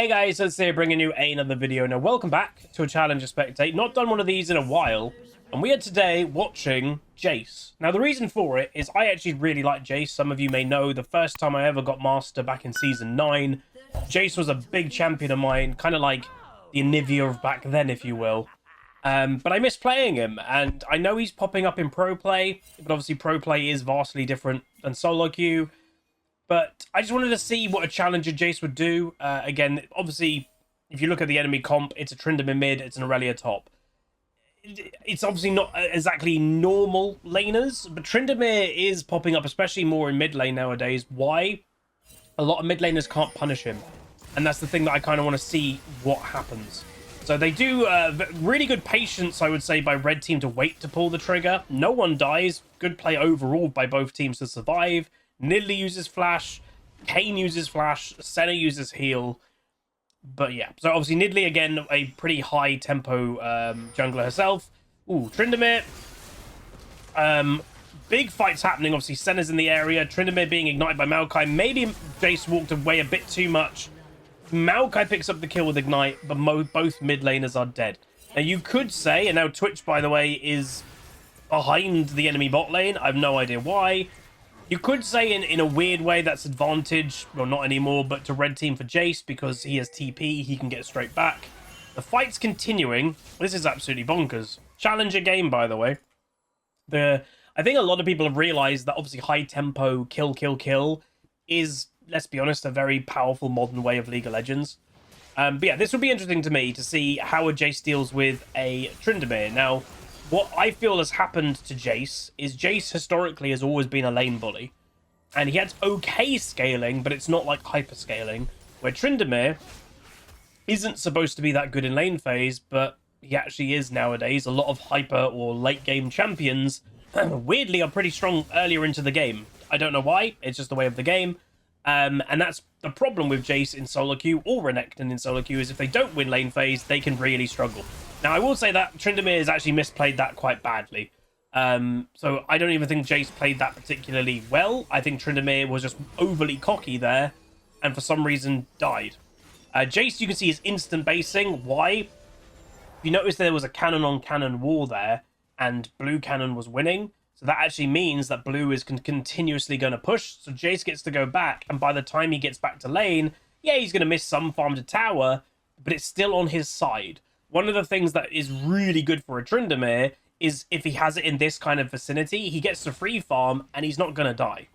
Hey guys, it's here bringing you another video. Now, welcome back to a Challenger Spectate. Not done one of these in a while, and we are today watching Jayce. Now, the reason for it is I actually really like Jayce. Some of you may know the first time I ever got Master back in Season 9, Jayce was a big champion of mine, kind of like the Anivia of back then, if you will. But I miss playing him, and I know he's popping up in Pro Play, but obviously Pro Play is vastly different than Solo Queue. But I just wanted to see what a Challenger Jayce would do. Again, obviously, if you look at the enemy comp, it's a Tryndamere mid, it's an Aurelia top. It's obviously not exactly normal laners, but Tryndamere is popping up, especially more in mid lane nowadays. Why? A lot of mid laners can't punish him. And that's the thing that I kind of want to see what happens. So they do really good patience, I would say, by red team to wait to pull the trigger. No one dies. Good play overall by both teams to survive. Nidalee uses flash, Kayn uses flash, Senna uses heal. But yeah, so obviously Nidalee, again, a pretty high tempo jungler herself. Ooh, Tryndamere. Big fights happening. Obviously, Senna's in the area. Tryndamere being ignited by Maokai. Maybe Jayce walked away a bit too much. Maokai picks up the kill with Ignite, but both mid laners are dead. Now, you could say, and now Twitch, by the way, is behind the enemy bot lane. I have no idea why. You could say in a weird way that's advantage, well, not anymore, but to red team for Jayce because he has TP, he can get straight back. The fight's continuing. This is absolutely bonkers. Challenger game, by the way. I think a lot of people have realized that obviously high tempo kill is, let's be honest, a very powerful modern way of League of Legends. But yeah, this would be interesting to me to see how a Jayce deals with a Tryndamere. Now, what I feel has happened to Jayce is Jayce historically has always been a lane bully. And he had okay scaling, but it's not like hyper scaling. Where Tryndamere isn't supposed to be that good in lane phase, but he actually is nowadays. A lot of hyper or late game champions, weirdly, are pretty strong earlier into the game. I don't know why, it's just the way of the game. And that's the problem with Jayce in solo queue or Renekton in solo queue, is if they don't win lane phase, they can really struggle. Now, I will say that Tryndamere has actually misplayed that quite badly. So I don't even think Jayce played that particularly well. I think Tryndamere was just overly cocky there and for some reason died. Jayce, you can see, is instant basing. Why? If you notice, there was a cannon on cannon war there and blue cannon was winning. So that actually means that blue is continuously going to push. So Jayce gets to go back. And by the time he gets back to lane, yeah, he's going to miss some farm to tower, but it's still on his side. One of the things that is really good for a Tryndamere is if he has it in this kind of vicinity, he gets to free farm and he's not going to die.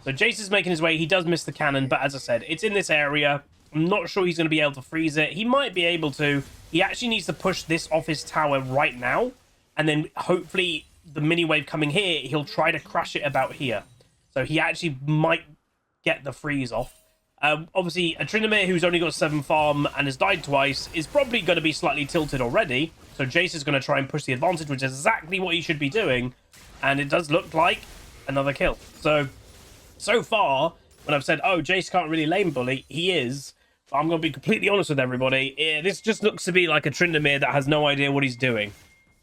So Jayce is making his way. He does miss the cannon, but as I said, it's in this area. I'm not sure he's going to be able to freeze it. He might be able to. He actually needs to push this off his tower right now. And then hopefully the mini wave coming here, he'll try to crash it about here. So he actually might get the freeze off. Obviously, a Tryndamere who's only got 7 farm and has died twice is probably going to be slightly tilted already. So Jayce is going to try and push the advantage, which is exactly what he should be doing. And it does look like another kill. So far, when I've said, oh, Jayce can't really lane bully, he is. But I'm going to be completely honest with everybody. This just looks to be like a Tryndamere that has no idea what he's doing.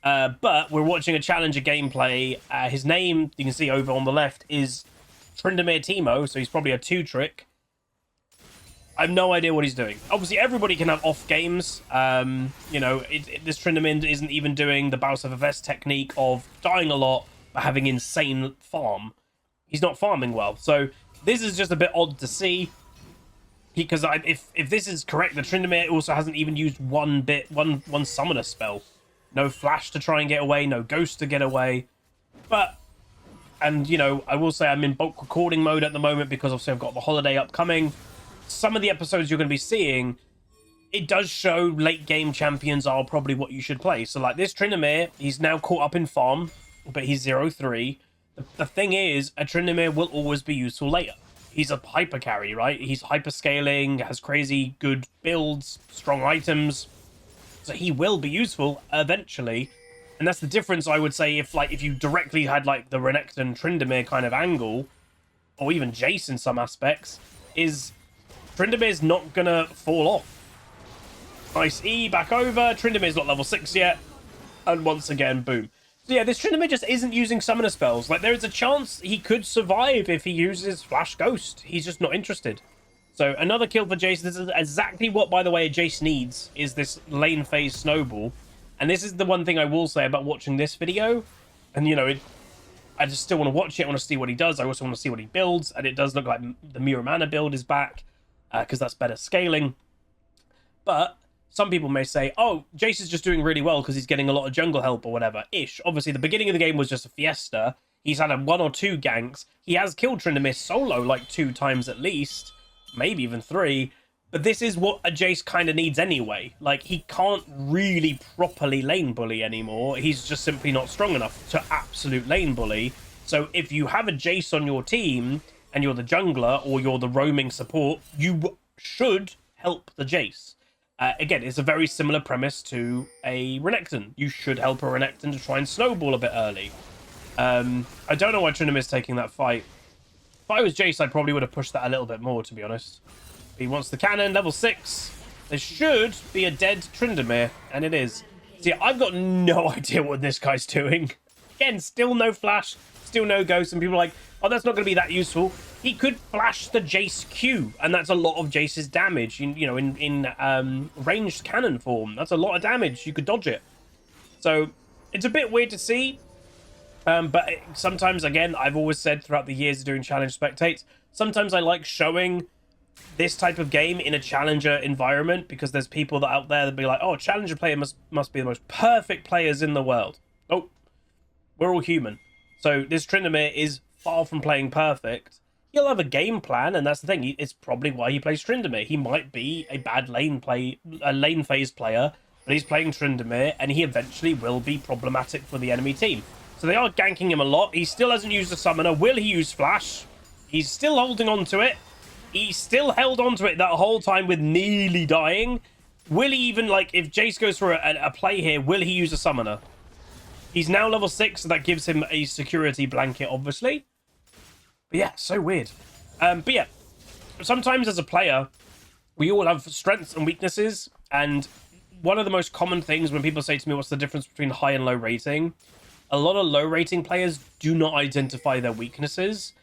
But we're watching a Challenger gameplay. His name, you can see over on the left, is Tryndamere Teemo. So he's probably a 2-trick. I have no idea what he's doing. Obviously, everybody can have off games. You know, this Tryndamere isn't even doing the Baus of a Vest technique of dying a lot, but having insane farm. He's not farming well. So this is just a bit odd to see. Because if this is correct, the Tryndamere also hasn't even used one summoner spell. No flash to try and get away, no ghost to get away. And, you know, I will say I'm in bulk recording mode at the moment because obviously I've got the holiday upcoming. Some of the episodes you're going to be seeing, it does show late game champions are probably what you should play. So like this Tryndamere, he's now caught up in farm, but he's 0-3. The thing is, a Tryndamere will always be useful later. He's a hyper carry, right? He's hyper scaling, has crazy good builds, strong items. So he will be useful eventually. And that's the difference, I would say, if you directly had like the Renekton Tryndamere kind of angle, or even Jayce in some aspects, is Tryndamere's not gonna fall off. Nice E, back over. Tryndamere's not level 6 yet. And once again, boom. So yeah, this Tryndamere just isn't using summoner spells. Like, there is a chance he could survive if he uses Flash Ghost. He's just not interested. So another kill for Jayce. This is exactly what, by the way, Jayce needs, is this lane phase snowball. And this is the one thing I will say about watching this video. And, you know, I just still want to watch it. I want to see what he does. I also want to see what he builds. And it does look like the Muramana build is back, because that's better scaling. But some people may say, oh, Jayce is just doing really well because he's getting a lot of jungle help or whatever. Ish. Obviously, the beginning of the game was just a fiesta. He's had 1 or 2 ganks. He has killed Tryndamere solo like 2 times at least. Maybe even 3. But this is what a Jayce kind of needs anyway. Like, he can't really properly lane bully anymore. He's just simply not strong enough to absolute lane bully. So if you have a Jayce on your team and you're the jungler or you're the roaming support, you should help the Jayce. Again, it's a very similar premise to a Renekton. You should help a Renekton to try and snowball a bit early. I don't know why Tryndamere's taking that fight. If I was Jayce, I probably would have pushed that a little bit more, to be honest. He wants the cannon, level 6. There should be a dead Tryndamere, and it is. See, I've got no idea what this guy's doing. Again, still no flash, still no ghost, and people are like, oh, that's not going to be that useful. He could flash the Jayce Q, and that's a lot of Jayce's damage, in ranged cannon form. That's a lot of damage. You could dodge it. So, it's a bit weird to see. But sometimes, again, I've always said throughout the years of doing challenge spectates, sometimes I like showing this type of game in a challenger environment, because there's people that out there that be like, oh, challenger player must be the most perfect players in the world. Oh, we're all human. So this Tryndamere is far from playing perfect. He'll have a game plan, and that's the thing. It's probably why he plays Tryndamere. He might be a bad lane phase player, but he's playing Tryndamere, and he eventually will be problematic for the enemy team. So they are ganking him a lot. He still hasn't used the summoner. Will he use flash? He's still holding on to it. He still held on to it that whole time with nearly dying. Will he even, like, if Jayce goes for a play here, will he use a summoner? He's now level 6, so that gives him a security blanket, obviously. But yeah, so weird. But yeah, sometimes as a player, we all have strengths and weaknesses. And one of the most common things when people say to me, what's the difference between high and low rating? A lot of low rating players do not identify their weaknesses,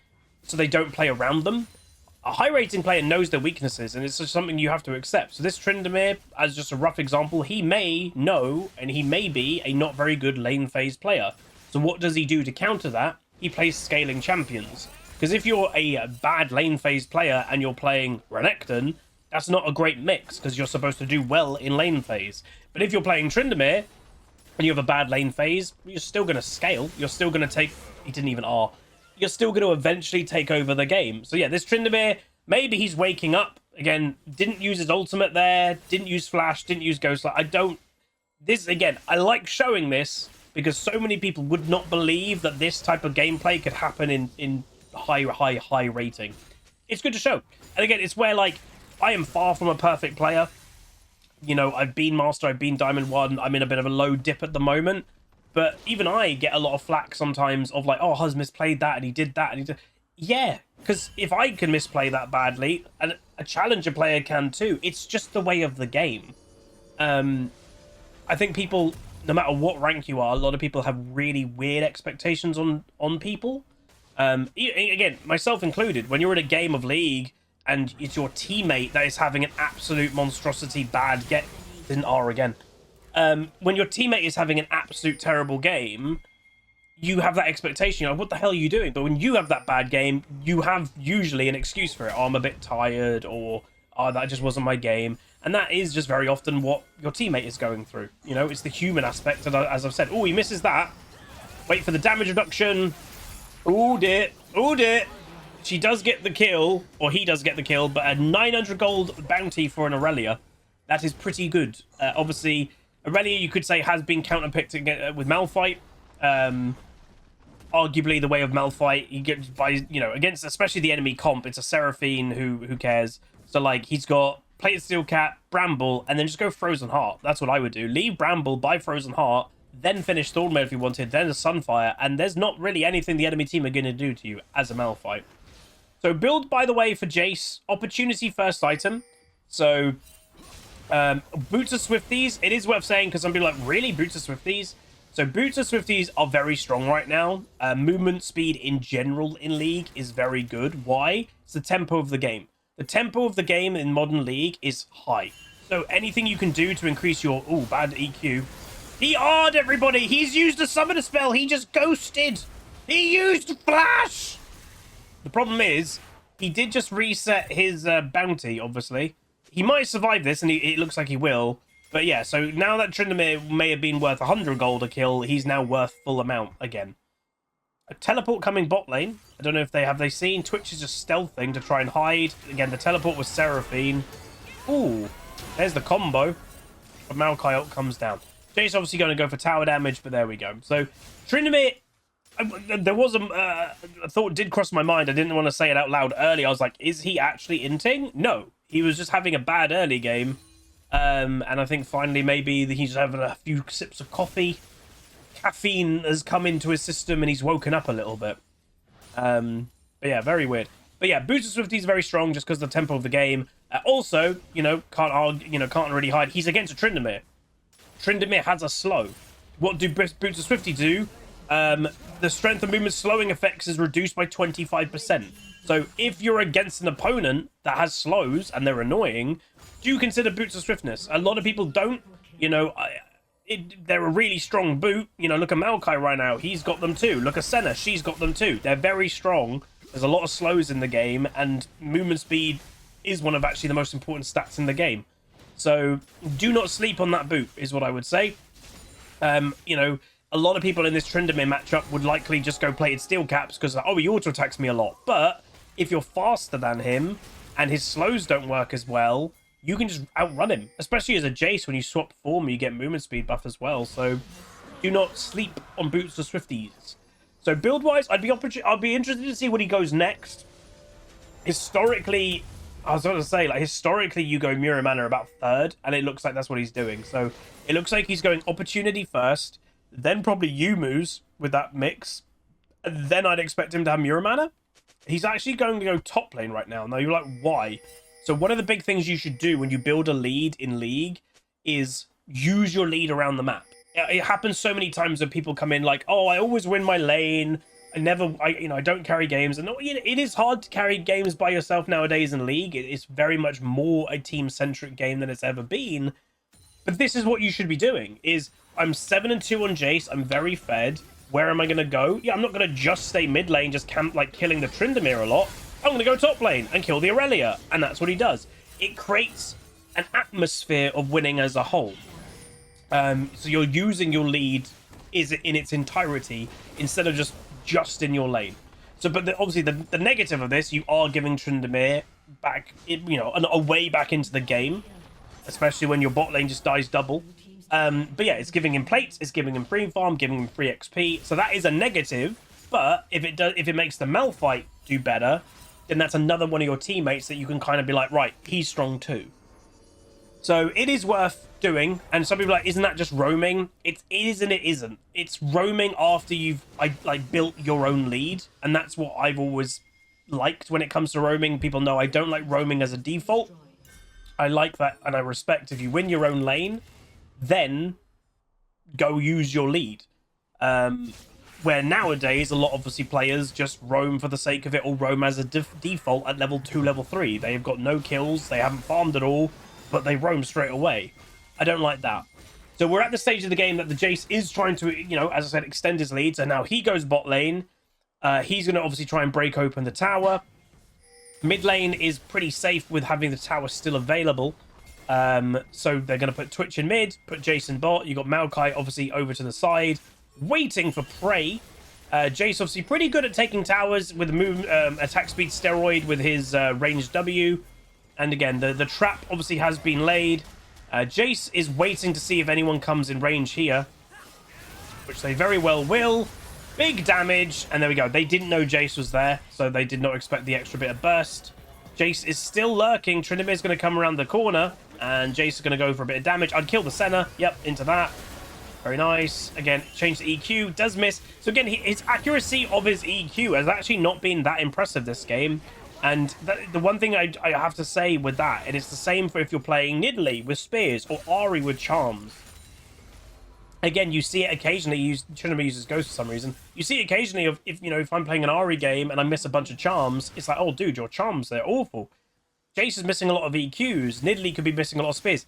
so they don't play around them. A high rating player knows their weaknesses, and it's just something you have to accept. So this Tryndamere, as just a rough example, he may know, and he may be a not very good lane phase player. So what does he do to counter that? He plays scaling champions. Because if you're a bad lane phase player and you're playing Renekton, that's not a great mix, because you're supposed to do well in lane phase. But if you're playing Tryndamere, and you have a bad lane phase, you're still going to scale. You're still going to take... He didn't even R. You're still going to eventually take over the game. So yeah, this Tryndamere, maybe he's waking up. Again, didn't use his ultimate there. Didn't use flash. Didn't use ghost. Like, I don't... This, again, I like showing this because so many people would not believe that this type of gameplay could happen in high rating. It's good to show. And again, it's where, like, I am far from a perfect player. You know, I've been Master, I've been Diamond 1, I'm in a bit of a low dip at the moment. But even I get a lot of flack sometimes of like, oh, Huz misplayed that, and he did that, and he did... Yeah, because if I can misplay that badly, and a challenger player can too, it's just the way of the game. I think people, no matter what rank you are, a lot of people have really weird expectations on people. Again, myself included, when you're in a game of League, and it's your teammate that is having an absolute monstrosity bad get... Didn't R again. When your teammate is having an absolute terrible game, you have that expectation. You're like, what the hell are you doing? But when you have that bad game, you have usually an excuse for it. Oh, I'm a bit tired, or oh, that just wasn't my game. And that is just very often what your teammate is going through. You know, it's the human aspect. And as I've said, oh, he misses that. Wait for the damage reduction. Oh, dear. Oh, dear. She does get the kill, or he does get the kill, but a 900 gold bounty for an Aurelia. That is pretty good. Obviously, Aurelia, you could say, has been counterpicked with Malphite. Arguably, the way of Malphite, he gets by, you know, against especially the enemy comp, it's a Seraphine who cares. So, like, he's got Plated Steel Cat, Bramble, and then just go Frozen Heart. That's what I would do. Leave Bramble, buy Frozen Heart, then finish Thornmail if you wanted, then a Sunfire, and there's not really anything the enemy team are going to do to you as a Malphite. So build, by the way, for Jayce, opportunity first item. So boots of Swifties, it is worth saying, because some people are like, really, boots of Swifties? So boots of Swifties are very strong right now. Movement speed in general in League is very good. Why? It's the tempo of the game. The tempo of the game in Modern League is high. So anything you can do to increase your... Oh, bad EQ. He R'd everybody. He's used a summoner spell. He just ghosted. He used Flash. The problem is, he did just reset his bounty, obviously. He might survive this, and it looks like he will. But yeah, so now that Tryndamere may have been worth 100 gold a kill, he's now worth full amount again. A teleport coming bot lane. I don't know if they seen. Twitch is just stealthing to try and hide. Again, the teleport was Seraphine. Ooh, there's the combo. But Maokai ult comes down. Jayce obviously going to go for tower damage, but there we go. So Tryndamere, there was a thought did cross my mind. I didn't want to say it out loud early. I was like, is he actually inting? No, he was just having a bad early game. And I think finally maybe he's having a few sips of coffee. Caffeine has come into his system and he's woken up a little bit. But yeah, very weird. But yeah, Boots of Swifty is very strong just because of the tempo of the game. Also, can't argue, can't really hide. He's against a Tryndamere. Tryndamere has a slow. What do Boots of Swifty do? The strength and movement slowing effects is reduced by 25%. So if you're against an opponent that has slows and they're annoying, do consider Boots of Swiftness. A lot of people don't. They're a really strong boot. Look at Maokai right now. He's got them too. Look at Senna. She's got them too. They're very strong. There's a lot of slows in the game, and movement speed is one of actually the most important stats in the game. So do not sleep on that boot, is what I would say. A lot of people in this Tryndamere matchup would likely just go plated steel caps because, he auto attacks me a lot. But if you're faster than him and his slows don't work as well, you can just outrun him, especially as a Jayce. When you swap form, you get movement speed buff as well. So do not sleep on Boots of Swifties. So build-wise, I'd be interested to see what he goes next. Historically, I was going to say, historically, you go Muramana about third, and it looks like that's what he's doing. So it looks like he's going Opportunity first, then probably Yumu's with that mix. And then I'd expect him to have Muramana. He's actually going to go top lane right now. Now, you're like, why? So one of the big things you should do when you build a lead in League is use your lead around the map. It happens so many times that people come in like, I always win my lane. I don't carry games. And it is hard to carry games by yourself nowadays in League. It's very much more a team-centric game than it's ever been. But this is what you should be doing, is I'm 7-2 on Jayce. I'm very fed. Where am I going to go? Yeah, I'm not going to just stay mid lane, just camp killing the Tryndamere a lot. I'm going to go top lane and kill the Aurelia. And that's what he does. It creates an atmosphere of winning as a whole. So you're using your lead in its entirety instead of just in your lane. So, but obviously the negative of this, you are giving Tryndamere back, a way back into the game, especially when your bot lane just dies double. But yeah, it's giving him plates, it's giving him free farm, giving him free XP. So that is a negative. But if it makes the Malphite do better, then that's another one of your teammates that you can kind of be like, right, he's strong too. So it is worth doing. And some people are like, isn't that just roaming? It is and it isn't. It's roaming after you've built your own lead. And that's what I've always liked when it comes to roaming. People know I don't like roaming as a default. I like that, and I respect if you win your own lane, then go use your lead. Where nowadays, a lot of obviously players just roam for the sake of it, or roam as a default at level 2, level 3. They have got no kills, they haven't farmed at all, but they roam straight away. I don't like that. So we're at the stage of the game that the Jayce is trying to, as I said, extend his lead. So now he goes bot lane. He's going to obviously try and break open the tower. Mid lane is pretty safe with having the tower still available. So they're going to put Twitch in mid, put Jayce in bot. You got Maokai obviously over to the side, waiting for prey. Jayce obviously pretty good at taking towers with the attack speed steroid with his ranged W. And again, the trap obviously has been laid. Jayce is waiting to see if anyone comes in range here, which they very well will. Big damage, and there we go. They didn't know Jayce was there, so they did not expect the extra bit of burst. Jayce is still lurking. Tryndamere's going to come around the corner, and Jayce is going to go for a bit of damage. I'd kill the Senna. Yep, into that. Very nice. Again, change the EQ. Does miss. So again, his accuracy of his EQ has actually not been that impressive this game. And the one thing I have to say with that, it is the same for if you're playing Nidalee with Spears or Ahri with Charms. Again, you see it occasionally. Tryndamere uses Ghost for some reason. You see it occasionally if I'm playing an Ahri game and I miss a bunch of Charms, it's like, oh, dude, your Charms, they're awful. Jayce is missing a lot of EQs. Nidalee could be missing a lot of spears.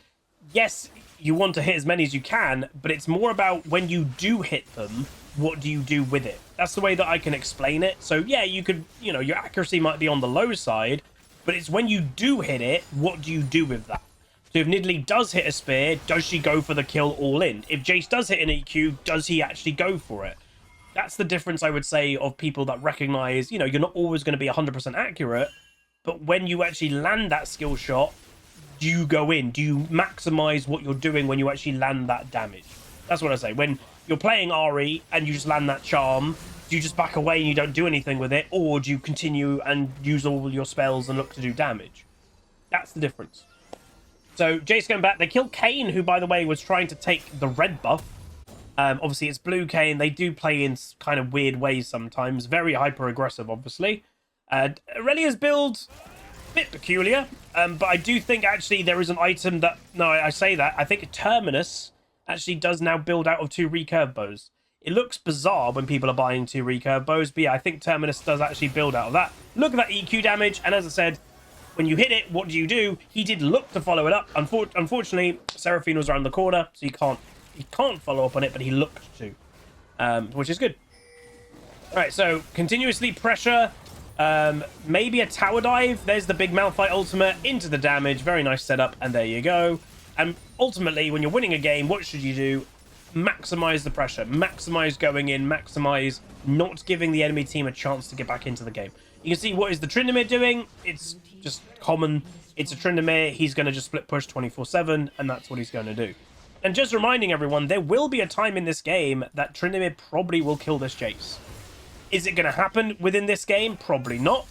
Yes, you want to hit as many as you can, but it's more about when you do hit them, what do you do with it? That's the way that I can explain it. So yeah, you could, you know, your accuracy might be on the low side, but it's when you do hit it, what do you do with that? So if Nidalee does hit a spear, does she go for the kill all in? If Jayce does hit an EQ, does he actually go for it? That's the difference, I would say, of people that recognize, you know, you're not always going to be 100% accurate, but when you actually land that skill shot, do you go in? Do you maximize what you're doing when you actually land that damage? That's what I say. When you're playing Ahri and you just land that charm, do you just back away and you don't do anything with it? Or do you continue and use all your spells and look to do damage? That's the difference. So Jayce going back. They killed Kayn, who, by the way, was trying to take the red buff. Obviously, it's blue Kayn. They do play in kind of weird ways sometimes. Very hyper-aggressive, obviously. Aurelia's build, a bit peculiar. But I do think, actually, there is an item that... No, I say that. I think Terminus actually does now build out of 2 recurve bows. It looks bizarre when people are buying 2 recurve bows. But yeah, I think Terminus does actually build out of that. Look at that EQ damage. And as I said, when you hit it, what do? He did look to follow it up. Unfortunately, Seraphine was around the corner, so he can't follow up on it, but he looked to, which is good. All right, so continuously pressure, maybe a tower dive. There's the big Malphite ultimate into the damage. Very nice setup, and there you go. And ultimately, when you're winning a game, what should you do? Maximize the pressure, maximize going in, maximize not giving the enemy team a chance to get back into the game. You can see what is the Tryndamere doing. It's just common. It's a Tryndamere. He's going to just split push 24/7, and that's what he's going to do. And just reminding everyone, there will be a time in this game that Tryndamere probably will kill this Jayce. Is it going to happen within this game? Probably not.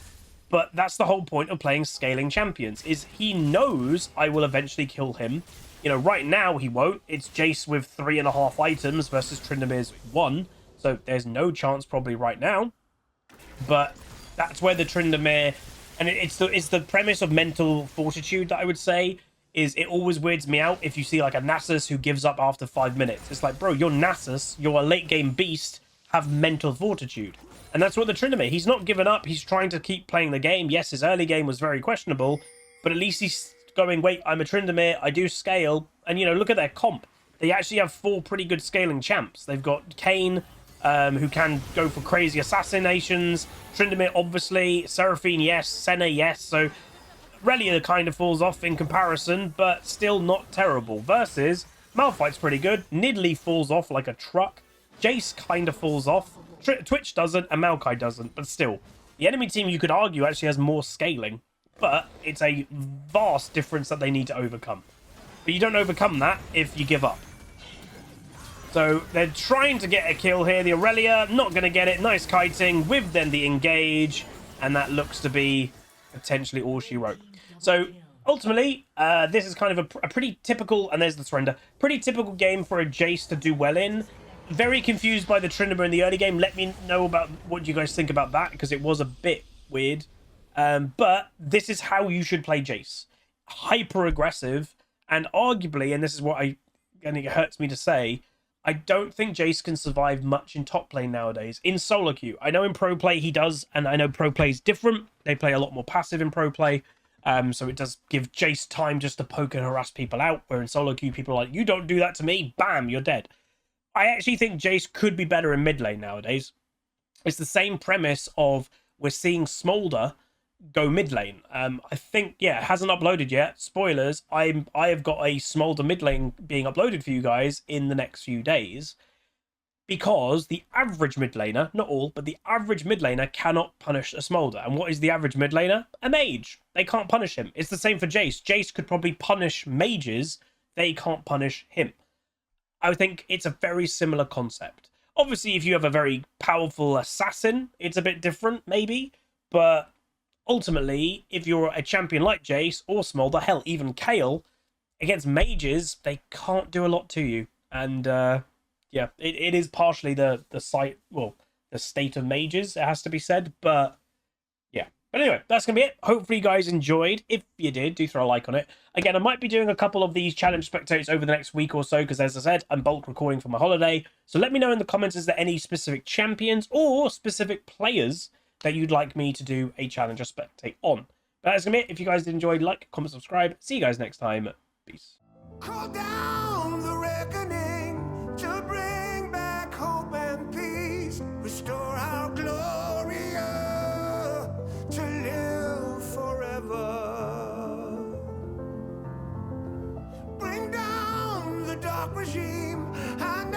But that's the whole point of playing scaling champions, is he knows I will eventually kill him. You know, right now he won't. It's Jayce with 3.5 items versus Tryndamere's 1. So there's no chance probably right now. But that's where the Tryndamere... And it's the premise of mental fortitude that I would say, is it always weirds me out if you see like a Nasus who gives up after 5 minutes. It's like, bro, you're Nasus, you're a late game beast, have mental fortitude. And that's what the Tryndamere, he's not given up, he's trying to keep playing the game. Yes, his early game was very questionable, but at least he's going, wait, I'm a Tryndamere, I do scale. And, you know, look at their comp. They actually have 4 pretty good scaling champs. They've got Kayn, who can go for crazy assassinations. Tryndamere, obviously. Seraphine, yes. Senna, yes. So Relia kind of falls off in comparison, but still not terrible. Versus Malphite's pretty good. Nidalee falls off like a truck. Jayce kind of falls off. Twitch doesn't, and Maokai doesn't, but still. The enemy team, you could argue, actually has more scaling, but it's a vast difference that they need to overcome. But you don't overcome that if you give up. So they're trying to get a kill here. The Aurelia, not going to get it. Nice kiting with then the engage, and that looks to be potentially all she wrote. So ultimately, this is kind of a pretty typical, and there's the surrender, pretty typical game for a Jayce to do well in. Very confused by the Tryndamere in the early game. Let me know about what you guys think about that, because it was a bit weird. But this is how you should play Jayce. Hyper aggressive, and arguably, and this is what and it hurts me to say, I don't think Jayce can survive much in top lane nowadays. In solo queue, I know in pro play he does, and I know pro play is different. They play a lot more passive in pro play, so it does give Jayce time just to poke and harass people out, where in solo queue people are like, you don't do that to me, bam, you're dead. I actually think Jayce could be better in mid lane nowadays. It's the same premise of we're seeing Smolder go mid lane. I think, yeah, it hasn't uploaded yet. Spoilers, I have got a Smolder mid lane being uploaded for you guys in the next few days, because the average mid laner, not all, but the average mid laner cannot punish a Smolder. And what is the average mid laner? A mage. They can't punish him. It's the same for Jayce. Jayce could probably punish mages. They can't punish him. I think it's a very similar concept. Obviously, if you have a very powerful assassin, it's a bit different, maybe. But ultimately, if you're a champion like Jayce or Smolder, hell, even Kayle, against mages, they can't do a lot to you. And yeah, it is partially the state of mages, it has to be said. But yeah. But anyway, that's going to be it. Hopefully you guys enjoyed. If you did, do throw a like on it. Again, I might be doing a couple of these challenge spectators over the next week or so, because as I said, I'm bulk recording for my holiday. So let me know in the comments, is there any specific champions or specific players that you'd like me to do a challenger spectate on? But that's gonna be it. If you guys did enjoy, like, comment, subscribe. See you guys next time. Peace. Call down the reckoning to bring back hope and peace. Restore our Gloria to live forever. Bring down the dark regime and